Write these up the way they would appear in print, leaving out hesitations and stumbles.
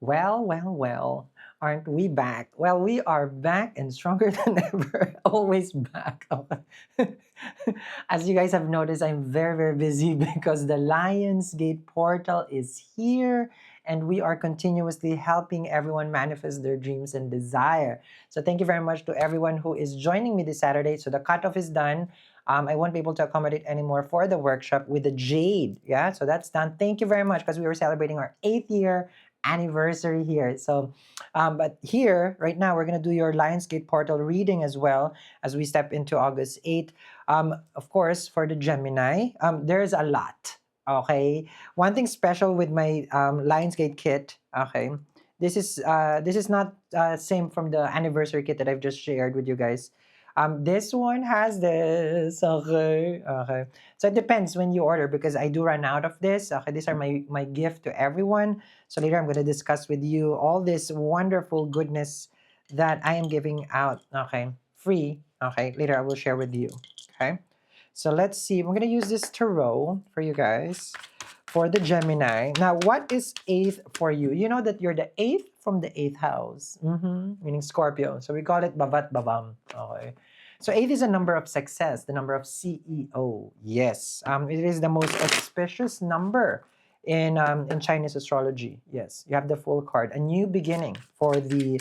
Well, aren't we back? Well, we are back and stronger than ever. Always back. Okay. As you guys have noticed, I'm very busy because the Lionsgate portal is here and we are continuously helping everyone manifest their dreams and desire. So, thank you very much to everyone who is joining me this Saturday. So, the cutoff is done. I won't be able to accommodate anymore for the workshop with the Jade. Yeah, so that's done. Thank you very much because we were celebrating our 8th year anniversary here. So, but here, right now, we're going to do your Lionsgate portal reading as well as we step into August 8th. Of course, for the Gemini, there's a lot. Okay. One thing special with my Lionsgate kit, okay, this is not same from the anniversary kit that I've just shared with you guys. This one has this. Okay. Okay. So it depends when you order because I do run out of this. Okay. These are my gift to everyone. So later I'm going to discuss with you all this wonderful goodness that I am giving out. Okay. Free. Okay. Later I will share with you. Okay. So let's see. I'm going to use this tarot for you guys for the Gemini. Now, what is eighth for you? You know that you're the eighth from the eighth house, meaning Scorpio. So we call it Bavat Babam. Okay. So eight is a number of success, the number of CEO. Yes, it is the most auspicious number in Chinese astrology. Yes, you have the full card, a new beginning for the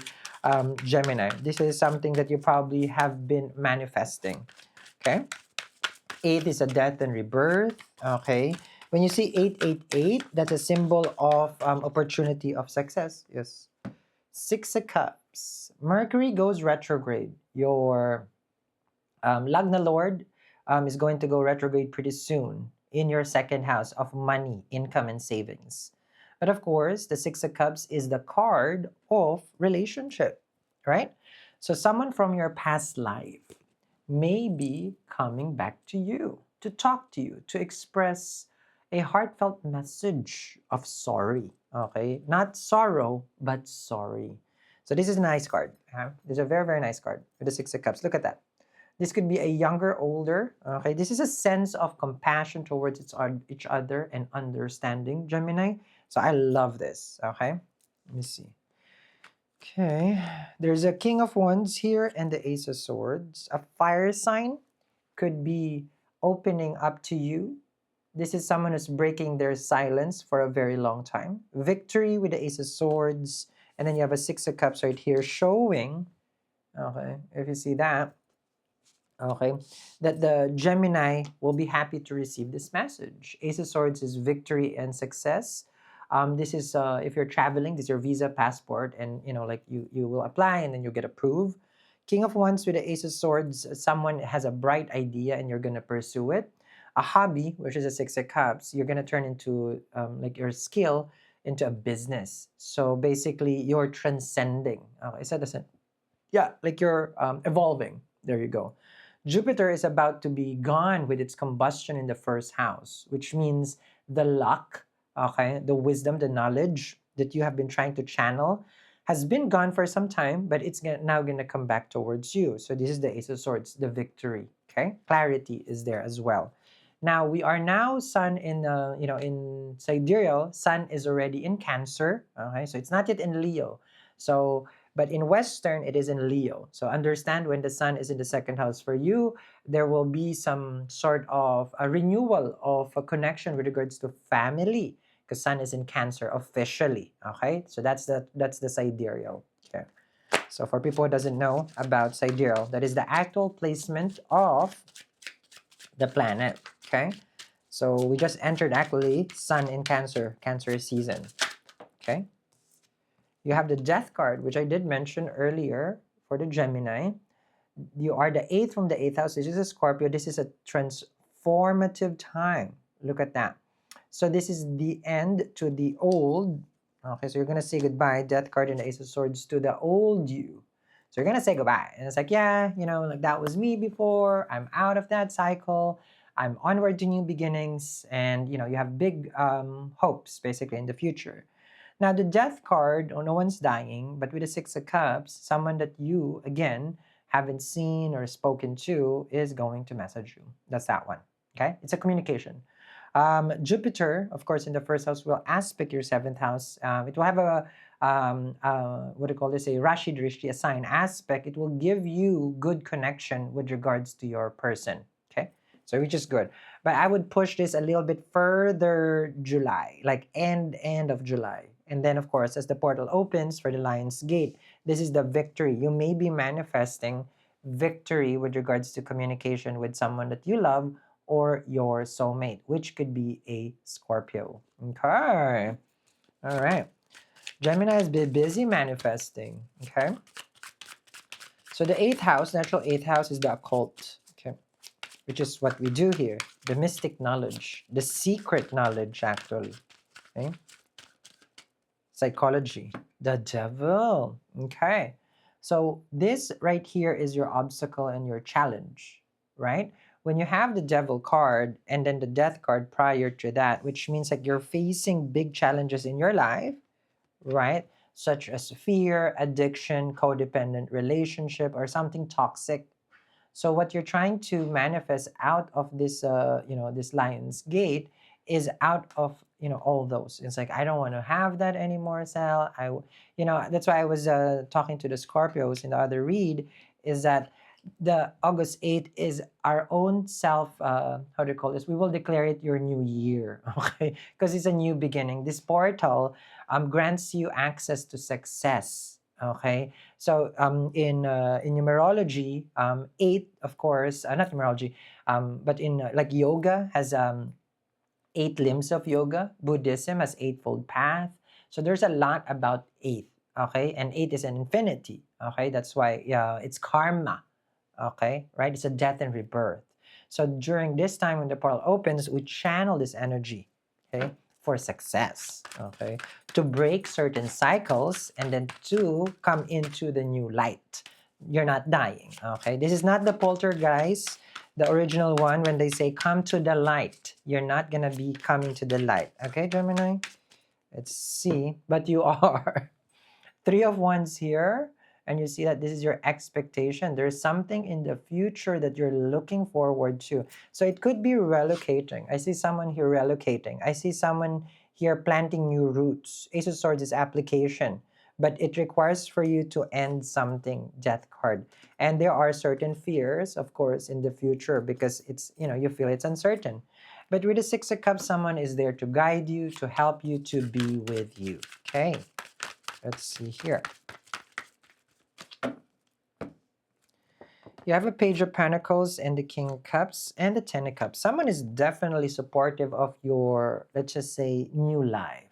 Gemini. This is something that you probably have been manifesting. Okay. Eight is a death and rebirth. Okay. When you see 888, that's a symbol of opportunity of success. Yes. Six of Cups. Mercury goes retrograde. Your Lagna Lord is going to go retrograde pretty soon in your second house of money, income, and savings. But of course, the Six of Cups is the card of relationship, right? So someone from your past life may be coming back to you, to talk to you, to express a heartfelt message of sorry. Okay? Not sorrow, but sorry. So this is a nice card. This is a very nice card with the Six of Cups. Look at that. This could be a younger, older. Okay? This is a sense of compassion towards each other and understanding, Gemini. So I love this. Okay? Let me see. Okay, there's a King of Wands here and the Ace of Swords. A fire sign could be opening up to you. This is someone who's breaking their silence for a very long time. Victory with the Ace of Swords. And then you have a Six of Cups right here showing, okay, if you see that, okay, that the Gemini will be happy to receive this message. Ace of Swords is victory and success. This is if you're traveling, this is your visa, passport, and like you will apply and then you get approved. King of Wands with the Ace of Swords, someone has a bright idea and you're gonna pursue it. A hobby, which is a Six of Cups, you're gonna turn into like your skill into a business. So basically, you're transcending. Okay, so doesn't yeah, like you're evolving. There you go. Jupiter is about to be gone with its combustion in the first house, which means the luck, okay, the wisdom, the knowledge that you have been trying to channel has been gone for some time, but it's now going to come back towards you. So this is the Ace of Swords, the victory. Okay, clarity is there as well. Now we are now Sun in in sidereal. Sun is already in Cancer. Okay, so it's not yet in Leo. So but in Western, it is in Leo. So understand when the Sun is in the second house for you, there will be some sort of a renewal of a connection with regards to family, because Sun is in Cancer officially. Okay, so that's the sidereal. Okay, so for people who doesn't know about sidereal, that is the actual placement of the planet. Okay, so we just entered actually Sun in Cancer, Cancer season. Okay. You have the Death card, which I did mention earlier for the Gemini. You are the eighth from the eighth house. This is a Scorpio. This is a transformative time. Look at that. So this is the end to the old. Okay, so you're going to say goodbye, Death card and the Ace of Swords, to the old you. So you're going to say goodbye. And it's like, yeah, like that was me before. I'm out of that cycle. I'm onward to new beginnings. And, you have big hopes, basically, in the future. Now, the Death card, no one's dying, but with the Six of Cups, someone that you, again, haven't seen or spoken to is going to message you. That's that one, okay? It's a communication. Jupiter, of course, in the first house will aspect your seventh house. It will have a what do you call this? A Rashi Drishti, a sign aspect. It will give you good connection with regards to your person. Okay, so which is good. But I would push this a little bit further July, like end of July. And then, of course, as the portal opens for the Lion's Gate, this is the victory. You may be manifesting victory with regards to communication with someone that you love or your soulmate, which could be a Scorpio. Okay. All right. Gemini has been busy manifesting. Okay. So the eighth house, natural eighth house, is the occult. Okay. Which is what we do here. The mystic knowledge, the secret knowledge, actually. Okay. Psychology, the devil. Okay. So this right here is your obstacle and your challenge, right? When you have the devil card and then the death card prior to that, which means like you're facing big challenges in your life, right? Such as fear, addiction, codependent relationship, or something toxic. So what you're trying to manifest out of this, this Lion's Gate is out of, all those. It's like, I don't want to have that anymore, Sal. That's why I was talking to the Scorpios in the other read, is that the August 8th is our own self, how do you call this? We will declare it your new year, okay? Because it's a new beginning. This portal grants you access to success, okay? So in numerology, eight, of course, not numerology, but in like yoga has eight limbs of yoga. Buddhism has eightfold path. So there's a lot about eight, okay? And eight is an infinity, okay? That's why it's karma, okay? Right? It's a death and rebirth. So during this time when the portal opens, we channel this energy, okay, for success, okay, to break certain cycles and then to come into the new light. You're not dying, okay? This is not the poltergeist, the original one, when they say come to the light. You're not gonna be coming to the light, okay, Gemini? Let's see, but you are. Three of Wands here, and you see that this is your expectation. There's something in the future that you're looking forward to. So it could be relocating. I see someone here relocating. I see someone here planting new roots. Ace of Swords is application, but it requires for you to end something, death card. And there are certain fears, of course, in the future because it's, you feel it's uncertain. But with the Six of Cups, someone is there to guide you, to help you, to be with you. Okay, let's see here. You have a Page of Pentacles and the King of Cups and the Ten of Cups. Someone is definitely supportive of your, let's just say, new life.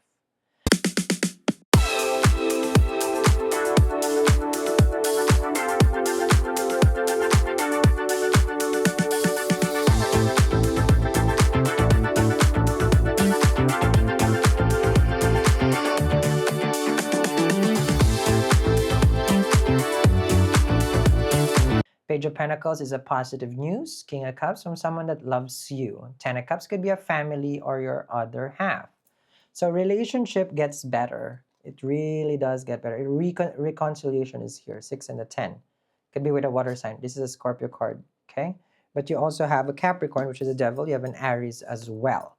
Page of Pentacles is a positive news. King of Cups from someone that loves you. Ten of Cups could be a family or your other half. So relationship gets better. It really does get better. Reconciliation is here. 6 and a 10. Could be with a water sign. This is a Scorpio card. Okay? But you also have a Capricorn, which is a devil. You have an Aries as well.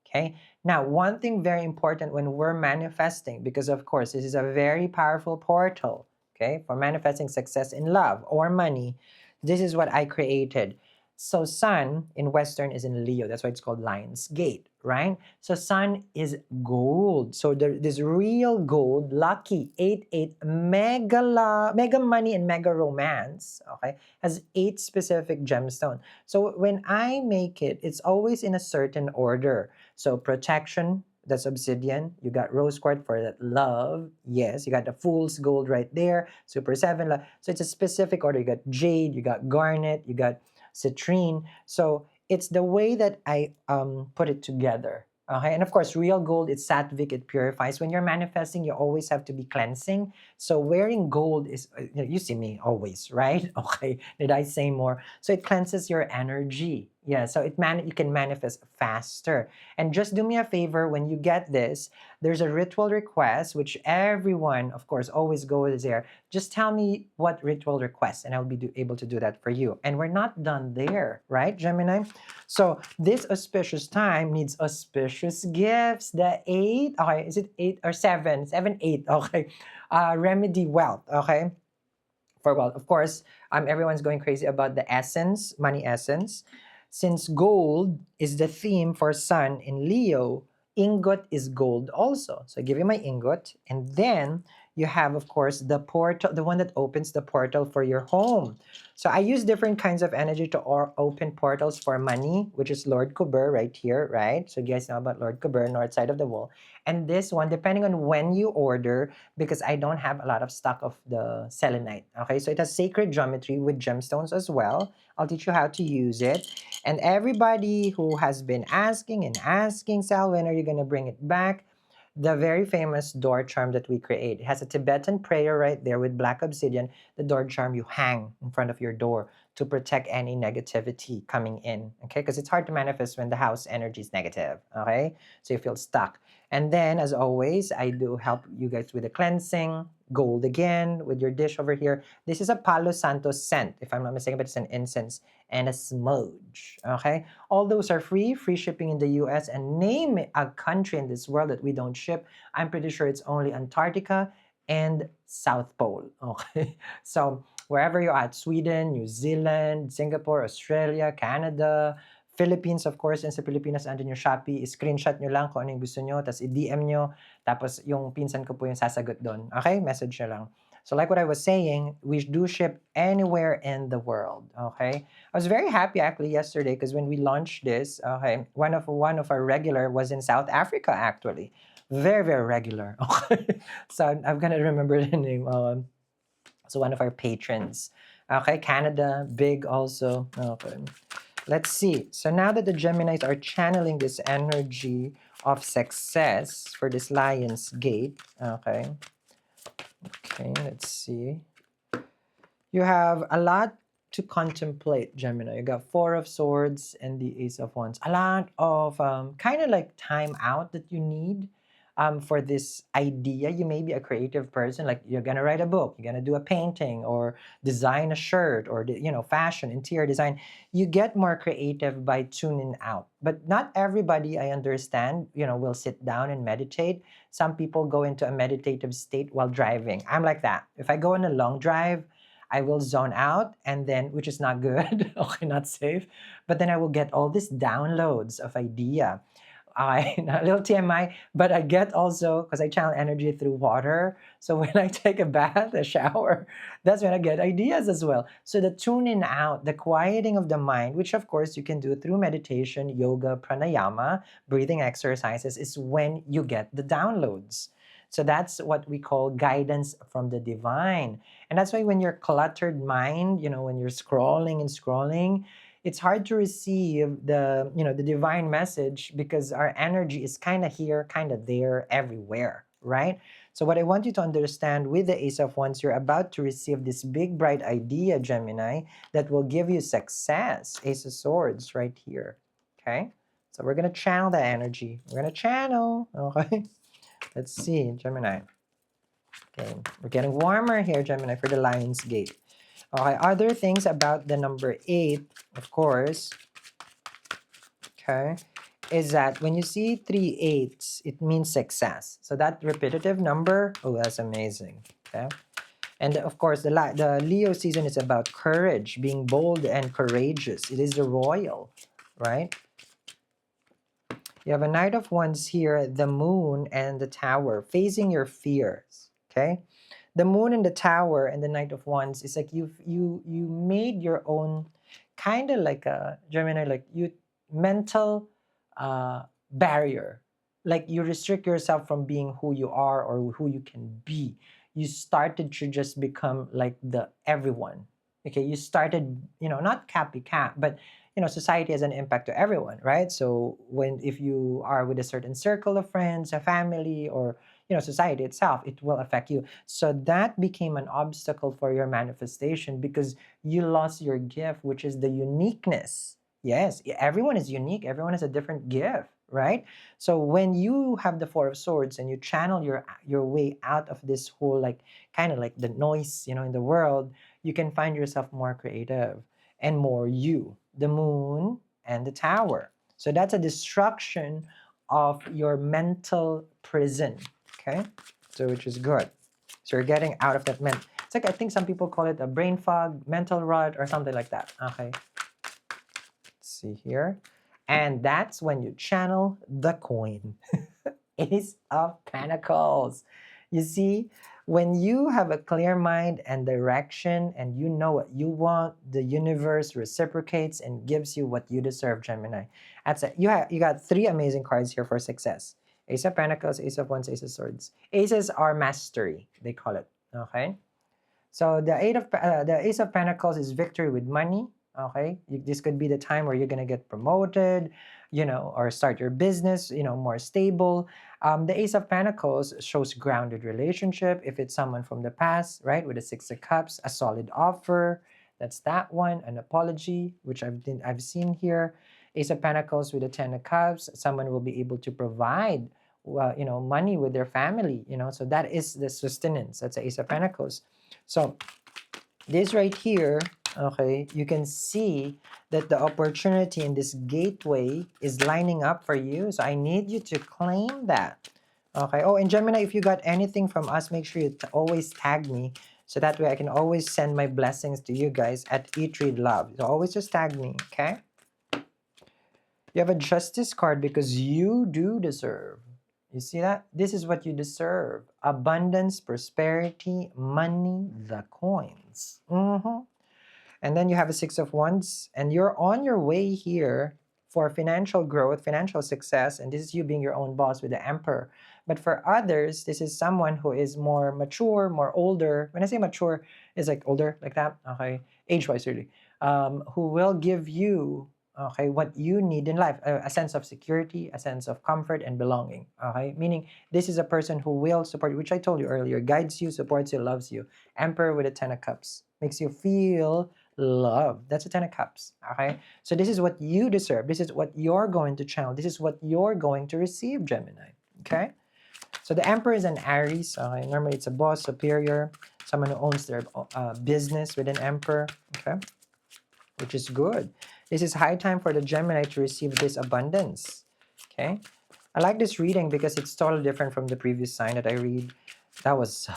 Okay? Now, one thing very important when we're manifesting, because of course, this is a very powerful portal. Okay? For manifesting success in love or money. This is what I created. So Sun in Western is in Leo. That's why it's called Lion's Gate, right? So Sun is gold. So this real gold, lucky, 8-8, mega money and mega romance, okay, has 8 specific gemstones. So when I make it, it's always in a certain order. So protection, that's obsidian. You got rose quartz for that love. Yes, you got the fool's gold right there. Super 7. So it's a specific order. You got jade, you got garnet, you got citrine. So it's the way that I put it together. Okay, and of course, real gold, it's sattvic, it purifies. When you're manifesting, you always have to be cleansing. So wearing gold is, you see me always, right? Okay, did I say more? So it cleanses your energy. Yeah, so you can manifest faster. And just do me a favor when you get this, there's a ritual request, which everyone, of course, always goes there. Just tell me what ritual request, and I'll be able to do that for you. And we're not done there, right, Gemini? So this auspicious time needs auspicious gifts. The eight, okay, is it eight or seven? Seven, eight, okay. Remedy wealth, okay. For wealth, of course, everyone's going crazy about the essence, money essence. Since gold is the theme for sun in Leo, ingot is gold also. So I give you my ingot, and then you have, of course, the portal, the one that opens the portal for your home. So I use different kinds of energy to open portals for money, which is Lord Kuber right here, right? So you guys know about Lord Kuber, north side of the wall. And this one, depending on when you order, because I don't have a lot of stock of the selenite. Okay, so it has sacred geometry with gemstones as well. I'll teach you how to use it. And everybody who has been asking and asking, Sal, when are you going to bring it back? The very famous door charm that we create. It has a Tibetan prayer right there with black obsidian. The door charm you hang in front of your door to protect any negativity coming in. Okay, because it's hard to manifest when the house energy is negative. Okay, so you feel stuck. And then, as always, I do help you guys with the cleansing, gold again, with your dish over here. This is a Palo Santo scent, if I'm not mistaken, but it's an incense and a smudge. Okay? All those are free shipping in the US. And name a country in this world that we don't ship. I'm pretty sure it's only Antarctica and South Pole. Okay? So, wherever you're at, Sweden, New Zealand, Singapore, Australia, Canada, Philippines, of course, and sa Pilipinas, andun yung Shopee, screenshot nyo lang kung ano yung gusto nyo, tapos i-DM nyo, tapos yung pinsan ko po yung sasagot doon. Okay? Message nyo lang. So like what I was saying, we do ship anywhere in the world. Okay? I was very happy actually yesterday because when we launched this, okay, one of our regular was in South Africa actually. Very, very regular. Okay? So I'm gonna remember the name. So one of our patrons. Okay, Canada, big also. Okay. Let's see. So now that the Geminis are channeling this energy of success for this Lion's Gate, okay. Okay, let's see. You have a lot to contemplate, Gemini. You got Four of Swords and the Ace of Wands. A lot of kind of like time out that you need for this idea. You may be a creative person, like you're gonna write a book, you're gonna do a painting, or design a shirt, or fashion, interior design. You get more creative by tuning out. But not everybody, I understand, will sit down and meditate. Some people go into a meditative state while driving. I'm like that. If I go on a long drive, I will zone out, and then, which is not good, okay, not safe, but then I will get all these downloads of idea. A little TMI, but I get also, because I channel energy through water. So when I take a bath, a shower, that's when I get ideas as well. So the tuning out, the quieting of the mind, which of course you can do through meditation, yoga, pranayama, breathing exercises, is when you get the downloads. So that's what we call guidance from the divine. And that's why when your cluttered mind, when you're scrolling and scrolling, it's hard to receive the divine message because our energy is kind of here, kind of there, everywhere, right? So what I want you to understand with the Ace of Wands, you're about to receive this big bright idea, Gemini, that will give you success. Ace of Swords right here. Okay? So we're gonna channel that energy. We're gonna channel. Okay. Let's see, Gemini. Okay, we're getting warmer here, Gemini, for the Lion's Gate. Okay, other things about the number 8, of course, okay, is that when you see 3 8s, it means success. So that repetitive number, oh, that's amazing. Okay. And of course, the Leo season is about courage, being bold and courageous. It is the royal, right? You have a Knight of Wands here, the Moon and the Tower, facing your fears, okay? The Moon and the Tower and the Knight of Wands is like you made your own kind of like a Gemini, like you mental barrier. Like you restrict yourself from being who you are or who you can be. You started to just become like the everyone. Okay, you started, not copycat, but society has an impact to everyone, right? So if you are with a certain circle of friends, a family, or society itself, it will affect you. So that became an obstacle for your manifestation because you lost your gift, which is the uniqueness. Yes, everyone is unique. Everyone has a different gift, right? So when you have the Four of Swords and you channel your way out of this whole like kind of like the noise, in the world, you can find yourself more creative and more you. The Moon and the Tower. So that's a destruction of your mental prison. Okay, so which is good. So you're getting out of that It's like I think some people call it a brain fog, mental rut, or something like that. Okay. See here. And that's when you channel the coin. Ace of Pentacles. You see, when you have a clear mind and direction and you know what you want, the universe reciprocates and gives you what you deserve, Gemini. That's it. You got three amazing cards here for success. Ace of Pentacles, Ace of Wands, Ace of Swords. Aces are mastery, they call it. Okay? So the Ace of Pentacles is victory with money. Okay, this could be the time where you're gonna get promoted, or start your business, more stable. The Ace of Pentacles shows grounded relationship. If it's someone from the past, right, with the Six of Cups, a solid offer. That's that one. An apology, which I've seen here. Ace of Pentacles with the Ten of Cups. Someone will be able to provide, money with their family. So that is the sustenance. That's the Ace of Pentacles. So this right here, okay, you can see that the opportunity in this gateway is lining up for you. So I need you to claim that. Okay. Oh, and Gemini, if you got anything from us, make sure you always tag me. So that way I can always send my blessings to you guys at Eat, Read, Love. So always just tag me, okay? You have a Justice card because you do deserve. You see that? This is what you deserve. Abundance, prosperity, money, the coins. And then you have a Six of Wands, and you're on your way here for financial growth, financial success, and this is you being your own boss with the Emperor. But for others, this is someone who is more mature, more older. When I say mature, it's like older, like that, okay, age-wise really, who will give you, okay, what you need in life, a sense of security, a sense of comfort and belonging, okay? Meaning, this is a person who will support you, which I told you earlier, guides you, supports you, loves you. Emperor with a Ten of Cups. Makes you feel love. That's a Ten of Cups, okay? So this is what you deserve. This is what you're going to channel. This is what you're going to receive, Gemini, okay? So the Emperor is an Aries. Normally, it's a boss, superior, someone who owns their business with an Emperor, okay? Which is good. This is high time for the Gemini to receive this abundance, okay? I like this reading because it's totally different from the previous sign that I read. That was,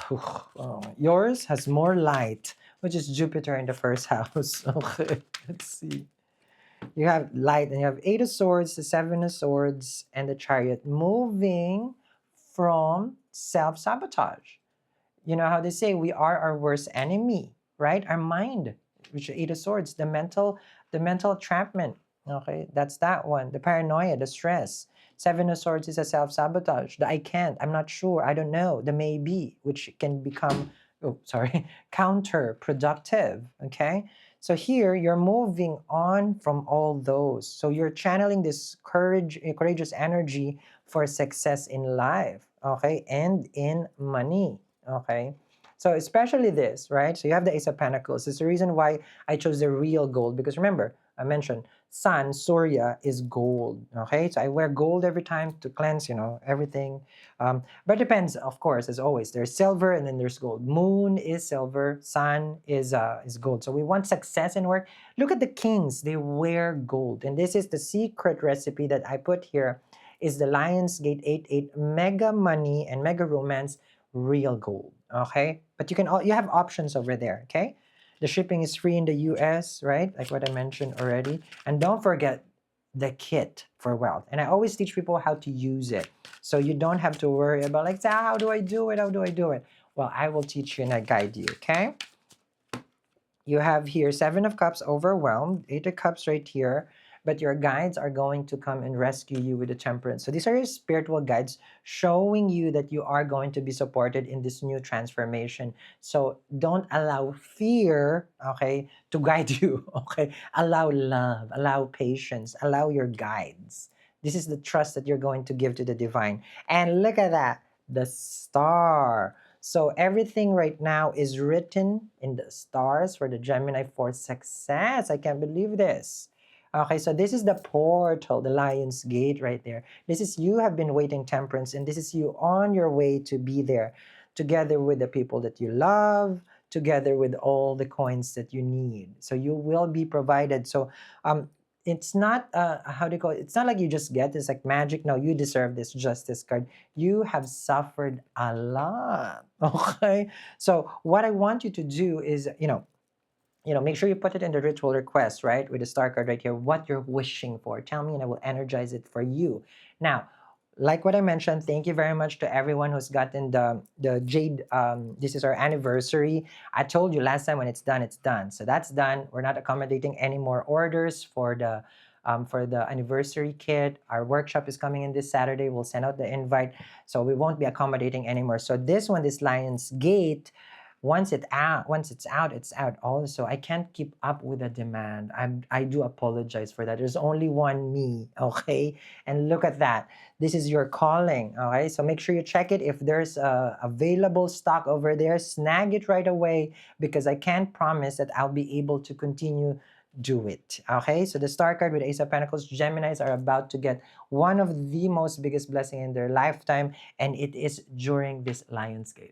yours has more light, which is Jupiter in the first house. Okay, let's see. You have light and you have Eight of Swords, the Seven of Swords, and the Chariot moving from self-sabotage. You know how they say we are our worst enemy, right? Our mind, which is Eight of Swords, the mental entrapment. Okay, that's that one. The paranoia, the stress. Seven of Swords is a self-sabotage. The I can't, I'm not sure, I don't know. The maybe, which can become, counterproductive. Okay, so here you're moving on from all those. So you're channeling this courageous energy for success in life, okay, and in money. Okay, so especially this, right? So you have the Ace of Pentacles. It's the reason why I chose the real gold, because remember, I mentioned Sun, Surya is gold. Okay, so I wear gold every time to cleanse, everything. But it depends, of course, as always. There's silver and then there's gold. Moon is silver, Sun is gold. So we want success in work. Look at the kings; they wear gold, and this is the secret recipe that I put here. Is the Lionsgate 88 mega money and mega romance real gold, okay? But you have options over there, okay? The shipping is free in the US, right? Like what I mentioned already. And don't forget the kit for wealth. And I always teach people how to use it. So you don't have to worry about like, how do I do it? How do I do it? Well, I will teach you and I guide you, okay? You have here Seven of Cups, overwhelmed, Eight of Cups right here, but your guides are going to come and rescue you with the Temperance. So these are your spiritual guides showing you that you are going to be supported in this new transformation. So don't allow fear, okay, to guide you, okay? Allow love, allow patience, allow your guides. This is the trust that you're going to give to the divine. And look at that, the star. So everything right now is written in the stars for the Gemini for success. I can't believe this. Okay, so this is the portal, the Lion's Gate right there. This is you have been waiting, Temperance, and this is you on your way to be there together with the people that you love, together with all the coins that you need. So you will be provided. So it's not how do you call it? It's not like you just get this like magic. No, you deserve this justice card. You have suffered a lot. Okay. So what I want you to do is, make sure you put it in the ritual request, right? With the star card right here, what you're wishing for. Tell me and I will energize it for you. Now, like what I mentioned, thank you very much to everyone who's gotten the jade. This is our anniversary. I told you last time when it's done, it's done. So that's done. We're not accommodating any more orders for the anniversary kit. Our workshop is coming in this Saturday. We'll send out the invite. So we won't be accommodating anymore. So this one, this Lion's Gate, once it's out also. I can't keep up with the demand. I do apologize for that. There's only one me, okay? And look at that. This is your calling, okay? So make sure you check it. If there's available stock over there, snag it right away, because I can't promise that I'll be able to continue do it. Okay, so the star card with Ace of Pentacles, Geminis are about to get one of the most biggest blessing in their lifetime, and it is during this Lionsgate.